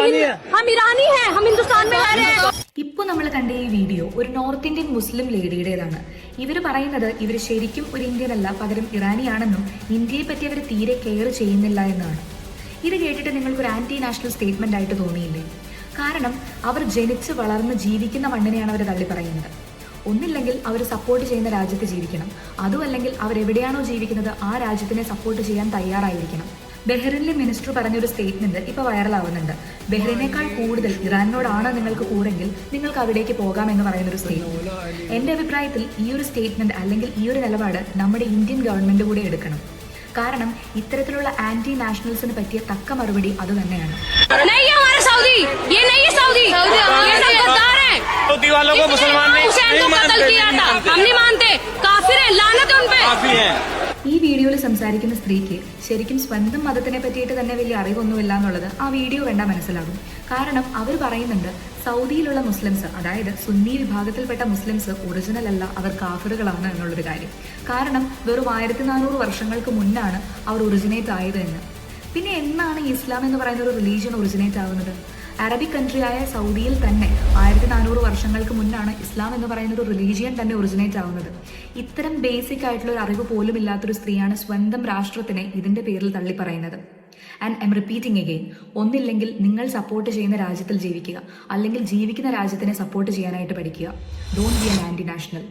हम ईरानी हैं, हम हिंदुस्तान में रह रहे हैं। ഇപ്പോൾ നമ്മൾ കണ്ട ഈ വീഡിയോ ഒരു നോർത്ത് ഇന്ത്യൻ മുസ്ലിം ലേഡിയുടേതാണ്. ഇവർ പറയുന്നത് ഇവർ ശരിക്കും ഒരു ഇന്ത്യൻ അല്ല, പകരം ഇറാനിയാണെന്നും ഇന്ത്യയെ പറ്റി അവർ തീരെ കെയർ ചെയ്യുന്നില്ല എന്നാണ്. ഇത് കേട്ടിട്ട് നിങ്ങൾക്കൊരു ആന്റി നാഷണൽ സ്റ്റേറ്റ്മെന്റ് ആയിട്ട് തോന്നിയില്ലേ? കാരണം അവർ ജനിച്ച് വളർന്ന് ജീവിക്കുന്ന മണ്ണിനെയാണ് അവർ തള്ളി പറയുന്നത്. ഒന്നില്ലെങ്കിൽ അവർ സപ്പോർട്ട് ചെയ്യുന്ന രാജ്യത്ത് ജീവിക്കണം, അതുമല്ലെങ്കിൽ അവരെവിടെയാണോ ജീവിക്കുന്നത് ആ രാജ്യത്തിനെ സപ്പോർട്ട് ചെയ്യാൻ തയ്യാറായിരിക്കണം. ബഹ്റിനിലെ മിനിസ്റ്റർ പറഞ്ഞൊരു സ്റ്റേറ്റ്മെന്റ് ഇപ്പൊ വൈറലാവുന്നുണ്ട്. ബഹ്റിനേക്കാൾ കൂടുതൽ ഇറാനോടാണ് നിങ്ങൾക്ക് കൂടെങ്കിൽ നിങ്ങൾക്ക് അവിടേക്ക് പോകാമെന്ന് പറയുന്നൊരു സ്റ്റേറ്റ്മെന്റ്. എന്റെ അഭിപ്രായത്തിൽ ഈ ഒരു സ്റ്റേറ്റ്മെന്റ് അല്ലെങ്കിൽ ഈ ഒരു നിലപാട് നമ്മുടെ ഇന്ത്യൻ ഗവൺമെന്റ് കൂടെ എടുക്കണം. കാരണം ഇത്തരത്തിലുള്ള ആന്റി നാഷണൽസിന് പറ്റിയ തക്ക മറുപടി അത് തന്നെയാണ്. ഈ വീഡിയോയിൽ സംസാരിക്കുന്ന സ്ത്രീക്ക് ശരിക്കും സ്വന്തം മതത്തിനെ പറ്റിയിട്ട് തന്നെ വലിയ അറിവൊന്നുമില്ല എന്നുള്ളത് ആ വീഡിയോ കണ്ടാൽ മനസ്സിലാകും. കാരണം അവർ പറയുന്നുണ്ട് സൗദിയിലുള്ള മുസ്ലിംസ്, അതായത് സുന്നി വിഭാഗത്തിൽപ്പെട്ട മുസ്ലിംസ് ഒറിജിനൽ അല്ല, അവർ കാഫിറുകളാണ് എന്നുള്ളൊരു കാര്യം. കാരണം വെറും 1400 വർഷങ്ങൾക്ക് മുന്നാണ് അവർ ഒറിജിനേറ്റ് ആയത് എന്ന്. പിന്നെ എന്നാണ് ഇസ്ലാം എന്ന് പറയുന്ന ഒരു റിലീജിയൻ ഒറിജിനേറ്റ് ആവുന്നത്? അറബിക് കൺട്രിയായ സൗദിയിൽ തന്നെ 1400 വർഷങ്ങൾക്ക് മുന്നാണ് ഇസ്ലാം എന്ന് പറയുന്ന ഒരു റിലീജിയൻ തന്നെ ഒറിജിനേറ്റ് ആവുന്നത്. ഇത്തരം ബേസിക് ആയിട്ടുള്ള ഒരു അറിവ് പോലും ഇല്ലാത്തൊരു സ്ത്രീയാണ് സ്വന്തം രാഷ്ട്രത്തിനെ ഇതിന്റെ പേരിൽ തള്ളി പറയുന്നത്. And I M repeating again, ഒന്നില്ലെങ്കിൽ നിങ്ങൾ സപ്പോർട്ട് ചെയ്യുന്ന രാജ്യത്തിൽ ജീവിക്കുക, അല്ലെങ്കിൽ ജീവിക്കുന്ന രാജ്യത്തിനെ സപ്പോർട്ട് ചെയ്യാനായിട്ട് പഠിക്കുക. Don't be an anti national.